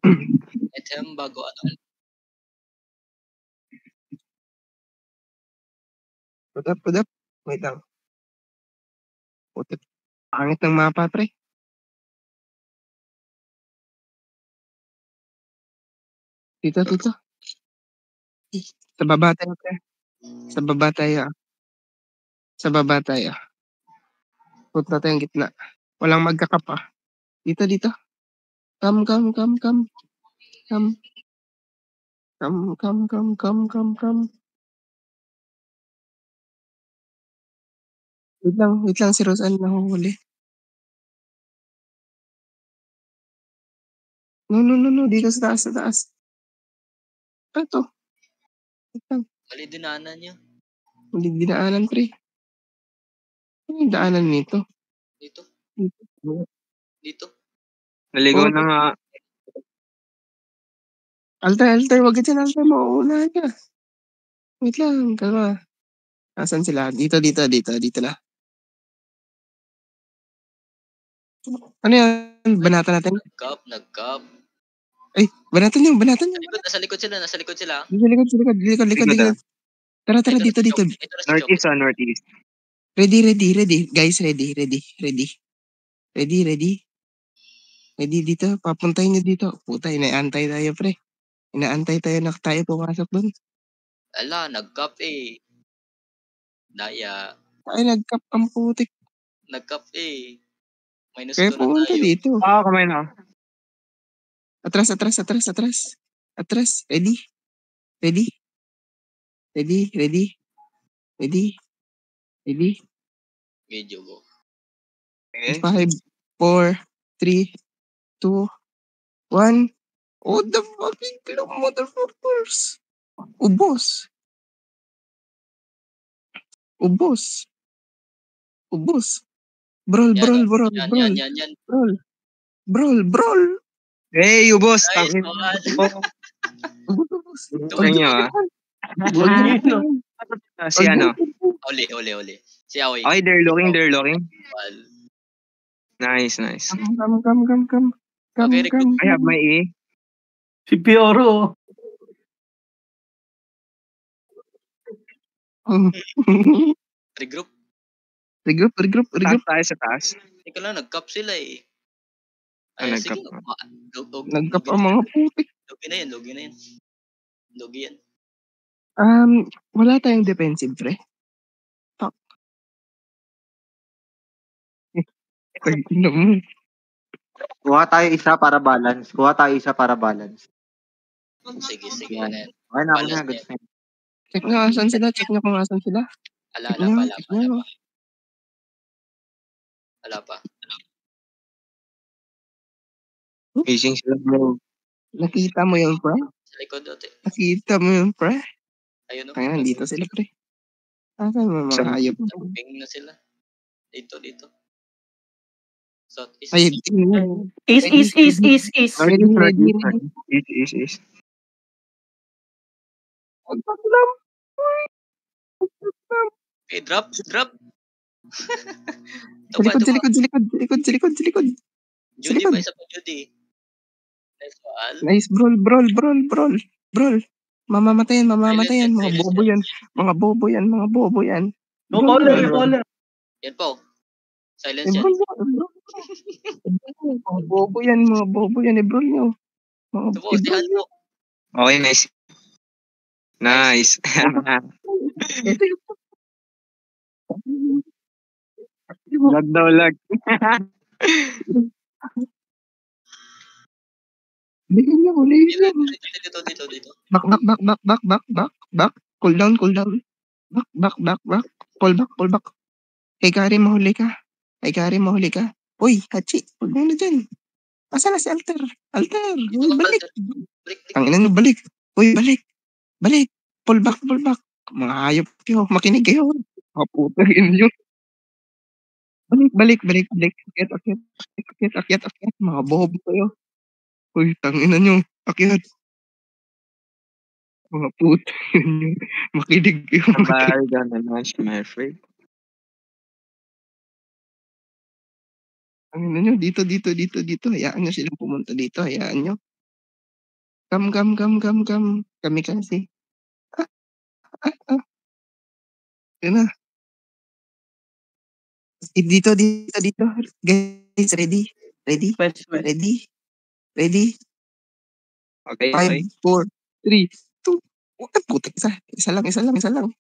Item bago ano. Put up. Wait lang. Putik. Pangit ng mapa, pre. Dito. Sa baba tayo, pre. Sa baba tayo. Punta tayong gitna. Walang magkakapa. Dito. Come. Wait lang, si Rosan nahuhuli. No, dito sa taas. Ito. Wait lang. Mali dinaanan niyo. Hindi dinaanan, pre. Ano yung daanan nito? Dito. Naligaw na nga. Alter, wag ka dyan, Alter. Mauuna ka. Wait lang, kalma. Asan sila? Dito na. Ano yan? Banatan natin? Nag-cup. Ay, banatan yung. Nasa likod sila. Sa likod. Tara, dito. Northeast. Ready. Guys, ready. Ready dito. Papuntahin nyo dito. Puta, inaantay tayo, pre. Inaantay tayo na tayo pumasok dun. Ala, nag-cup eh. Daya. Ay, nag-cup ang putik. Nag-cup eh. Minus Kaya 2 na pumunta tayo. dito. Kamay na. Atras. Ready. Medyo go. Okay. 5, 4, 3, 2, 1. Oh, the fucking motherfuckers. Ubos. Brawl. Yan. Brawl. Hey, ubos. Nice Tangin. Ubos. Tingnan nyo ah. Si ano? Uli. Si Aoy. Okay, they're looking. Nice. Come. Okay, I have my A. Si Pioro. Regroup. Regroup. Tayo sa taas. Teka lang, nag-cup sila eh. Nag-cup sige. Nag-cup ang mga putik. Lugi na yan. Lugi yan. Wala tayong defensive, pre. Fuck. Kuha tayo isa para balance. Sige. Yan. Yan. Okay na, Balance good na yan. Check nyo asan sila. Check nyo kung asan sila. Ala pa. Fishing sila bro. Nakita mo yun, pre? Sa likod dote. Ayun o. Kaya nandito sila, pre. Asan mo mga hayop? Ping na sila. Dito. Southeast. Ay, East. ready. East. Okay, drop. Sa likod. Judy pa, isa pa Judy. Nice, brawl. Mamamatayan. Mga bobo yan. No caller. Yan po. Silence yan. Mga bobo yan. I-brawl nyo. Tubuhan mo. Okay, nice. Lag. Dito. Back. Cool down. Back. Pull back. Hey, Gary, mahuli ka. Uy, Hachi, huwag mo na dyan. Asa na si Alter? Uy, balik. Tanginan nyo, balik. Uy, balik. Pull back. Mga hayop kayo, makinig kayo. Mga puta nyo. Balik. Akyat. Mga bobo kayo. Uy, tanginan nyo. Akyat. Mga puta nyo. Makinig kayo. I'm gonna launch my free. Tanginan nyo, dito. Hayaan nyo silang pumunta dito. Hayaan nyo. Kam. Kamikaze. Yun na. Dito. Guys, ready? West. Ready? Okay, 5, okay. 4, 3, 2. Putik. Isa lang.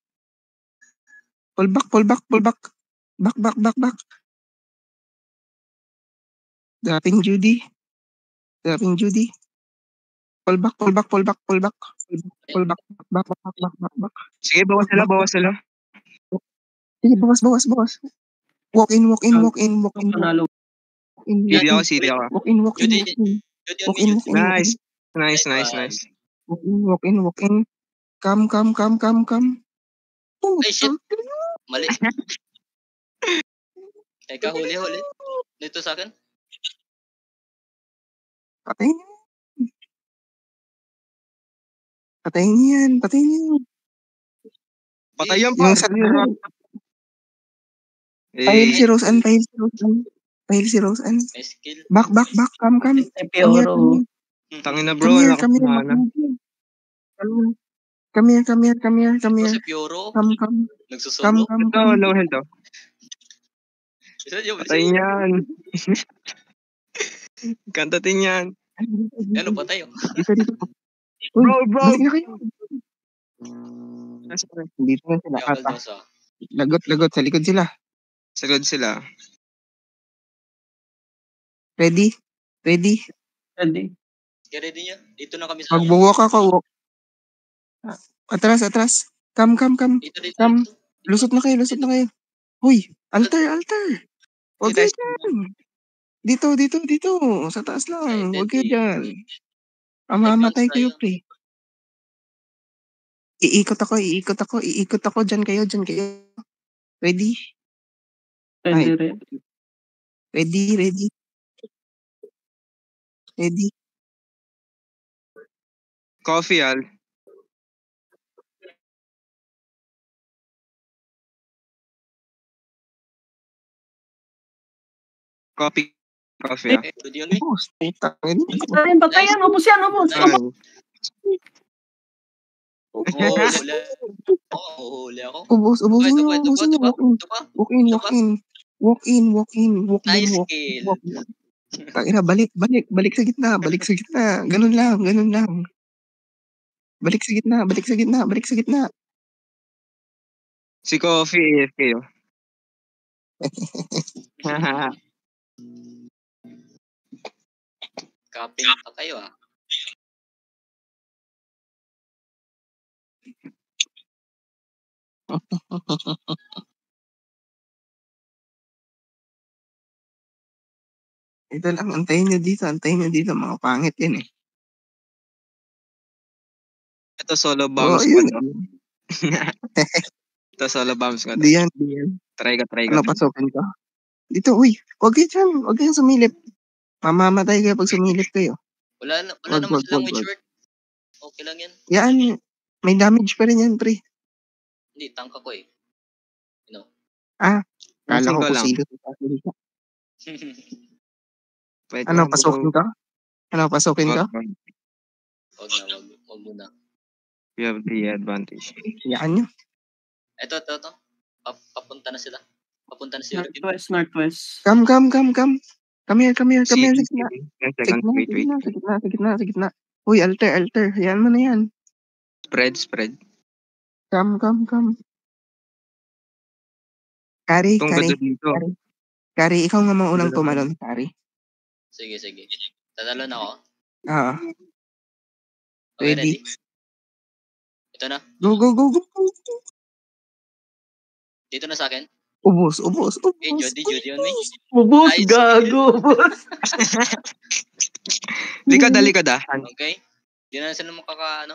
Pull back. Back. Dropping Judy. Pull back. Back. Sige, bawas sila. Sige, bawas. Walk in. Panalo. City ako. Walk in. Judy on me, Judy. Nice. Walk in. Come. Ay, shit. Mali. Teka, huli. Dito sa akin. Patayin niyan. Patay yan, Yung par. sa Eh, Pahil si Rose Ann. May skill. Back. Come. Si Pioro. tangin na bro. Come here. Ito si Pioro. Come. Nagsusolo. Ito, low health oh. Isa niyo, Patay niyan. Kantatin yan. Ano, patay oh. Dito. Uy, Bro. balik na kayo. Dito na sila. Yakal daw sa. Lagot. Sa likod sila. Sagad sila. Ready? Ready. Kaya ready niya. Dito na kami sa Magbuwalk ako. Atras. Come. Dito. Come. Lusot na kayo. Uy, altar. Huwag kayo Guys, dyan. Dito. Sa taas lang. Huwag kayo dyan. Mamatay kayo, pre. Iikot ako. Dyan kayo. Ready? Ready. Coffee, Al. Coffee, ah. Judy on me. Boss, tangin. Patayan. Ubus yan. Huli ako. Ubusin niyo. Ito pa. Walk in. Nice skill. Tangina, balik sa gitna. Ganun lang. Balik sa gitna. Si Coffee, AFK oh. Kaping pa kayo ah. Ito lang, antayin nyo dito. Mga pangit yan eh. Ito solo Oo, bombs ko yun. to. Ito solo bombs ko to. Di yan. Try ko. Ano, pasukin ko? Dito, uy. Huwag kayo sumilip. Mamamatay kayo pag sumilip kayo. Wala naman silang with short. Okay lang yan. Yan. May damage pa rin yan, pre. Hindi, tank ako eh. Kala ko Pansin kung lang. sino sa salita. Pwede Ano, mo pasukin ka? Wag muna. You have the advantage. Yan nyo. Ito. Papunta na sila. Papunta na si Urban. Northwest. Come. Come here, sa gitna. Second, wait. Sa gitna. Uy, alter. Yan mo na yan. Spread. Come. Kari, Itong ganda dito. Kari, ikaw nga maunang tumalon, Kari. Sige. Tatalon ako. Oo. Okay, Ready? Ito na. Go. Dito na sa akin. Ubus. Okay, Judy on me. Ubus, Nice. gago. Likod ah. Okay. Di na sila makaka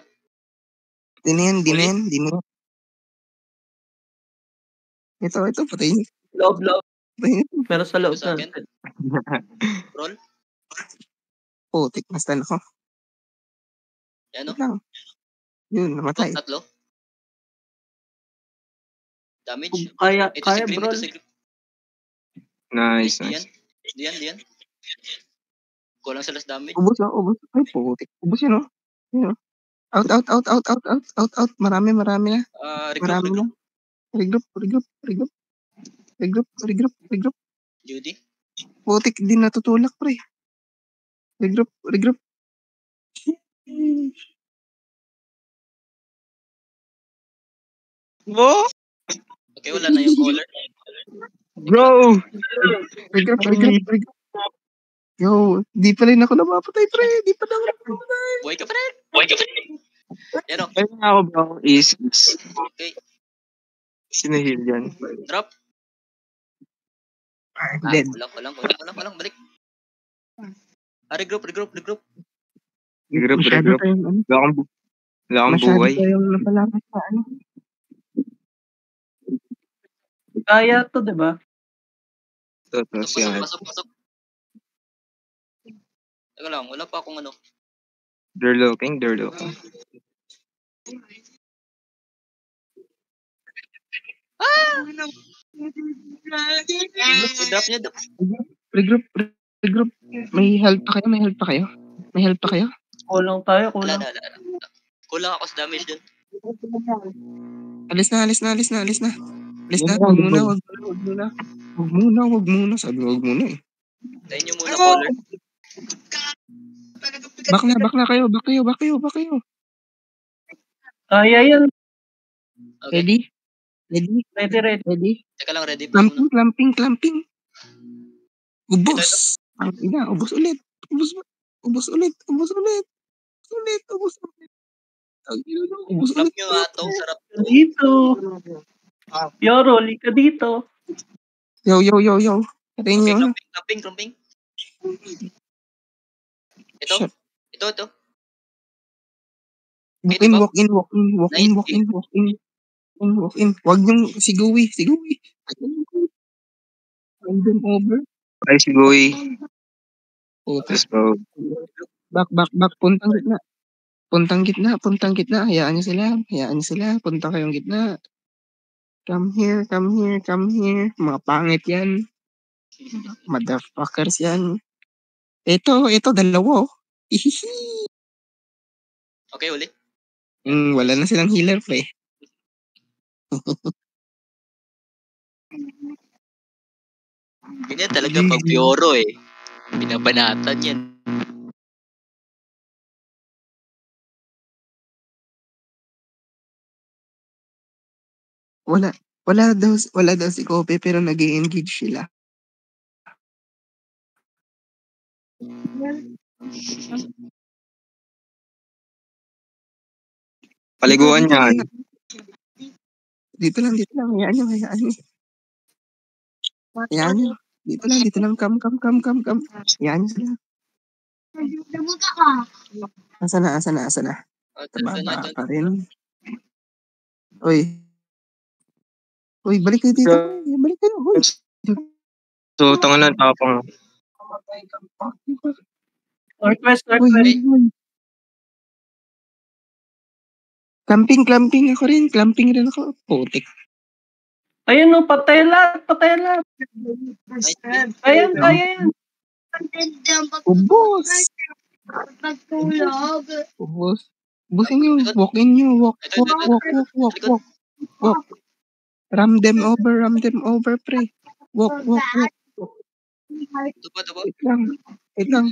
Dinin. Ito, patayin. Loob. Patayin. Meron sa loob Sa na. akin. Roll. Putik, nastan ako. Yan o. Wait lang. Yun, namatay. Tatlo. Damage. Kaya, Ito si Grim. bro. Nice. Diyan. Kulang sila sa damage. Ubus. Ay, putik. Ubus yun, oh. Out. Marami na. Marami na. Regroup. Regroup. Judy. Putik din natutulak, pre. Regroup. Oh! Okay, wala na yung caller. Bro! Regroup. Yo, di pa rin ako napapatay, pre. Di pa lang ako napapatay. Buhay ka pa rin. Yan o. Ayun nga ako, bro. Is. Okay. Sinahil yan. Drop. Dead. Walang. Balik. Regroup. Regroup. Masyado tayong ano. Wala kang Masyado buhay. tayong napalakas sa ano. Kaya to, di ba? Tapos yan. Pasok. Teka lang, wala pa akong ano. They're looking. Drop niya. Regroup. May help pa kayo? Kulang tayo, Wala. kulang. Kulang ako sa damage dun. Alis na. Wag muna. Sabi wag muna eh. Tayo nyo muna caller. Back na kayo. Back kayo. Kaya yan. Okay. Ready. Teka lang, ready pa muna. Clamping. Ubos. Ang ina, ubos ulit. Ubos ulit. Ubos Drop ulit. nyo nga to. Sarap to. Dito. Yoro, lika dito. Yo. Patayin Okay, nyo. clumping. Shit. Ito. Walk in. Wag niyong sigawi. Random over. Ay, si Boy. Okay. Let's go. Back. Puntang gitna. Hayaan niyo sila. Punta kayong gitna. Come here. Mga pangit yan. Motherfuckers yan. Ito, dalawa. Hihihi. Okay, uli. Wala na silang healer, pre. Ganyan talaga pag Fioro eh. Binabanatan yan. Wala daw si Kobe pero nag-i-engage sila. Paliguan niyan. Dito lang. Hayaan nyo. Dito lang. Come. Hayaan nyo sila. Asa na? Tababa pa rin. Uy, balik kayo dito. Balik kayo. Uy. So, tangan na tapang. Northwest. Uy. Clamping ako rin. Clamping rin ako. Putik. Ayun no, patay lahat. Ayan. Ubos. Busin nyo. Walk in nyo. Walk. Ram them over, pre. Walk. Ito pa. Wait lang.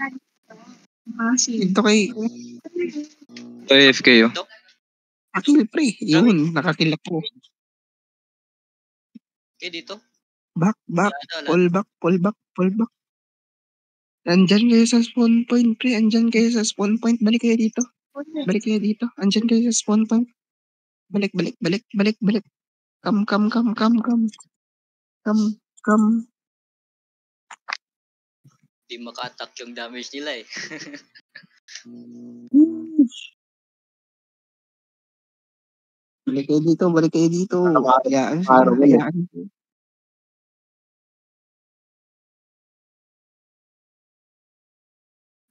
Ito kay Ito AFK yun. Akil, pre. Yun, nakakilak ko. Okay, dito. Back. Wala. Pull back. Andyan kayo sa spawn point, pre. Balik kayo dito. Andyan kayo sa spawn point. Balik. Come. Di maka-attack yung damage nila eh. Balik kayo dito. Hayaan.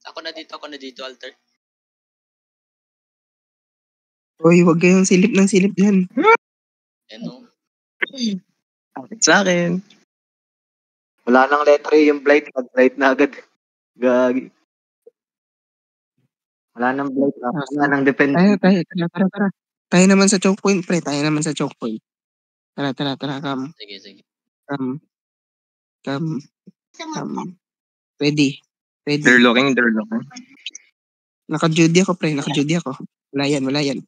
Ako na dito, Alter. Uy, huwag kayong silip dyan. Ano? Sa akin. Wala nang letra yung blight. Pag-blight na agad. Gagi. Wala nang blight. Ah, Wala nang defense. Tara. Tayo naman sa choke point, pre. Tayo naman sa choke point. Tara. Come. Sige. Come. Ready. They're looking. Naka-Judy ako, pre. Wala yan.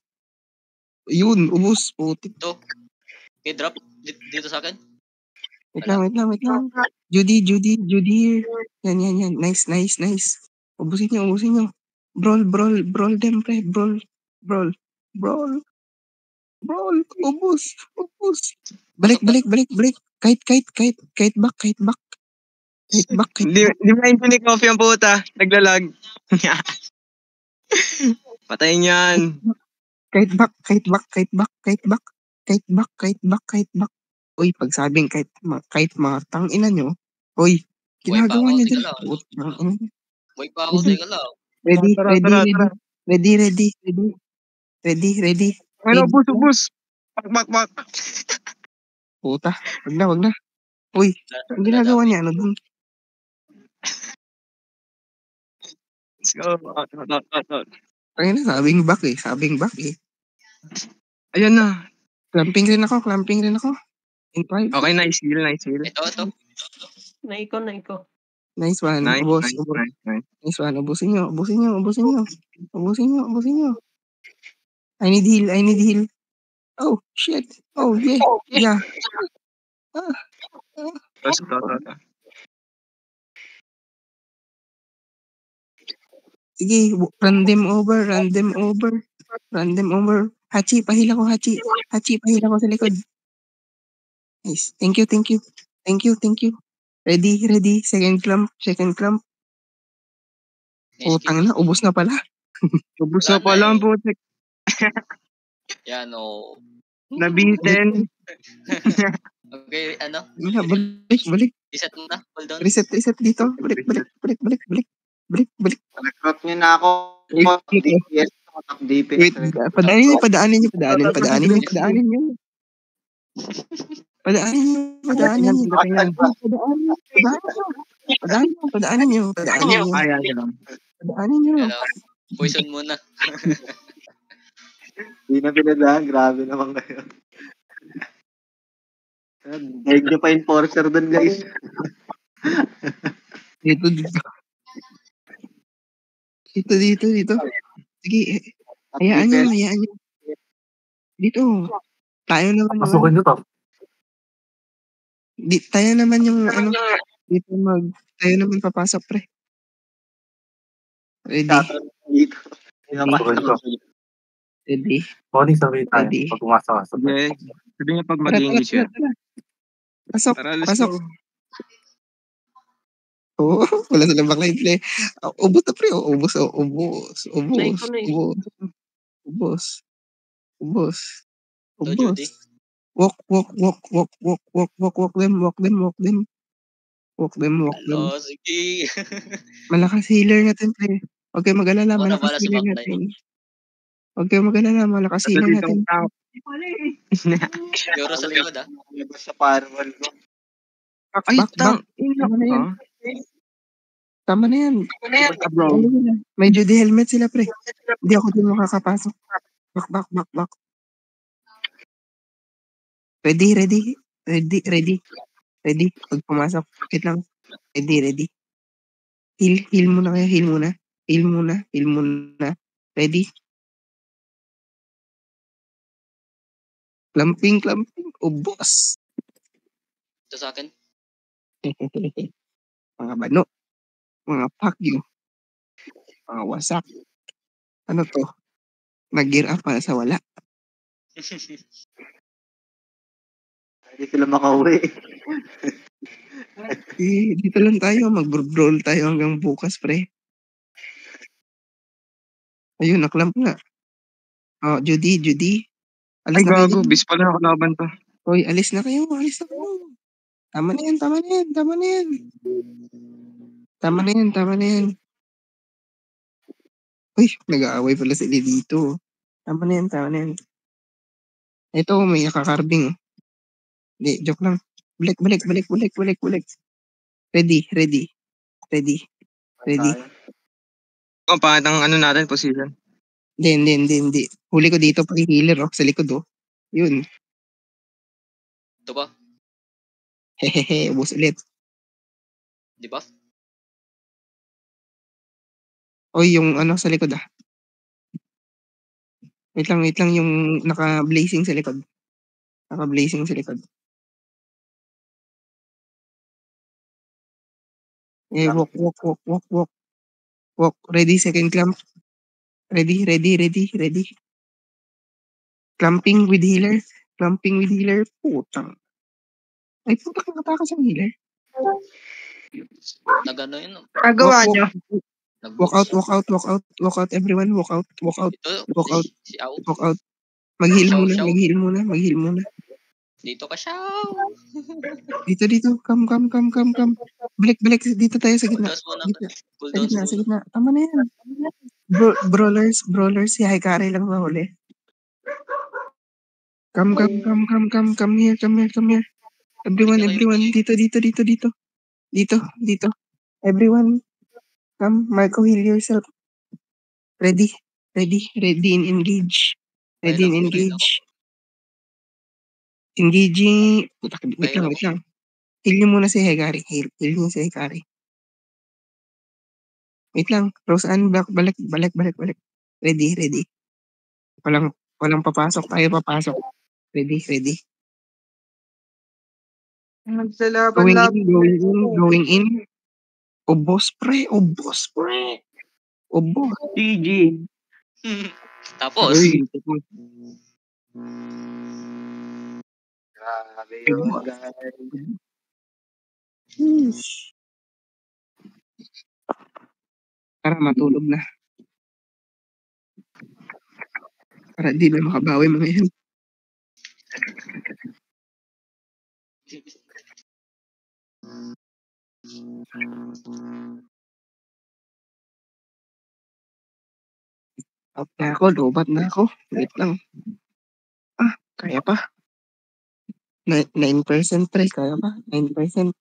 Yun, ubus. Putik. Ito. Okay, drop. Dito sa akin. Wait lang. Judy here. Yan. Nice. Ubusin nyo. Brawl them, pre. Brawl. Ubus. Balik. Kite back. Di ba ni Coffee ang puta? Naglalag. Patayin yan. Kite back. Uy, pag sabing kite mga tangina nyo. Uy, ginagawa Buhay nyo pa din. ako, Buhay pa ako, Ready. teka lang. Ready. Ano, bus. Bak. Puta, wag na. Uy, ang ginagawa niya, ano dun? Let's go. Out. Kaya na, sabing back eh. Ayan na. Clamping rin ako. In 5. Okay, nice heal. Ito. Naiko. Nice one. Nice. Nice one. Ubusin nyo. I need heal. Oh, shit. Oh, yeah. Tapos ito. Sige, run them over. Hachi, pahila ko sa likod. Nice. Thank you. Ready. Second clamp. Utang na, ubos na pala. Ubus na pala ang putik. Yan, oh. Nabitin. Okay, ano? Balik. Reset muna. Hold on. Reset dito. Balik. Recruit nyo na ako. DPS. Top DPS. Wait, padaanin nyo. Padaanin nyo. Ayan lang. Padaanin nyo. Hello. Poison muna. Hindi na pinadaan. Grabe naman kayo. Daig nyo pa enforcer dun, guys. Dito. Sige, hayaan nyo. Dito. Tayo naman. Pasukin nyo to. Tayo naman yung ano. Dito tayo naman papasok, pre. Ready. Dito. Ready. Morning sa tayo. Ready. Pag pumasok ka. Okay. Sabi niya pag mag-English yan. Pasok. Tara, let's go. Oo, wala silang backline play. Ubos na, pre. Ubos. So, Judy. Walk them. Hello, sige. Malakas healer natin, pre. Huwag kayo mag-alala, Wala malakas pala sa healer backline. natin. Yoro sa likod, ah. Labas sa firewall ko. Ay, Back. Tama na yan. bro. May Judy helmet sila, pre. Hindi ako din makakapasok. Back. Ready. Pag pumasok, wait lang. Ready. Heal muna kayo, heal muna. Ready? Clamping. Ubos. Ito sa akin. Mga bano. Mga pakyo. Mga wasak. Ano to? Nag-gear up para sa wala. Hindi sila makauwi. Dito lang tayo. Mag-brawl tayo hanggang bukas, pre. Ayun, naklamp nga. Oh, Judy. Ay, gago. Bis pala nakalaban to. Hoy, alis na kayo. Tama na yan. Uy, nag-aaway pala sila dito. Tama na yan. Ito, may nakakarbing. Hindi, joke lang. Balik. Ready. Oh, pangit ang ano natin, position. Hindi. Huli ko dito, pag healer, sa likod, Yun. Ito ba? Hehehe, ubos ulit. Di ba? Oy, yung sa likod, Wait lang, yung naka-blazing sa likod. Naka-blazing sa likod. Walk. Walk. Ready, second clamp. Ready. Clamping with healer. Putang. Ay, putang nakatakas ang healer. Nagano yun. Agawa nyo. Walk out, everyone. Walk out. Ito, Walk out. si Au. Walk out. Mag-heal Shaw. muna. Dito ka, Shaw. Dito. Come. Balik. Dito tayo sa gitna. Cooldowns muna. Sa gitna. Tama na yan. Brawlers. Si Hikari lang mahuli. Come here. Everyone. Dito. Everyone. Come. Marco, heal yourself. Ready in engage. Engaging. Wait lang. Heal nyo muna si Hikari. Wait lang. Roseanne, balik. Ready. Walang papasok. Tayo papasok. Ready. Nagsalaban-laban. Going in. Obos, pre. Obos. GG. Tapos, Uy, Grabe yun, guys. Para matulog na. Para di na makabawi mga yan. Out na ako, lobat na ako. Wait lang. Kaya pa. 9% pre, kaya pa. 9%.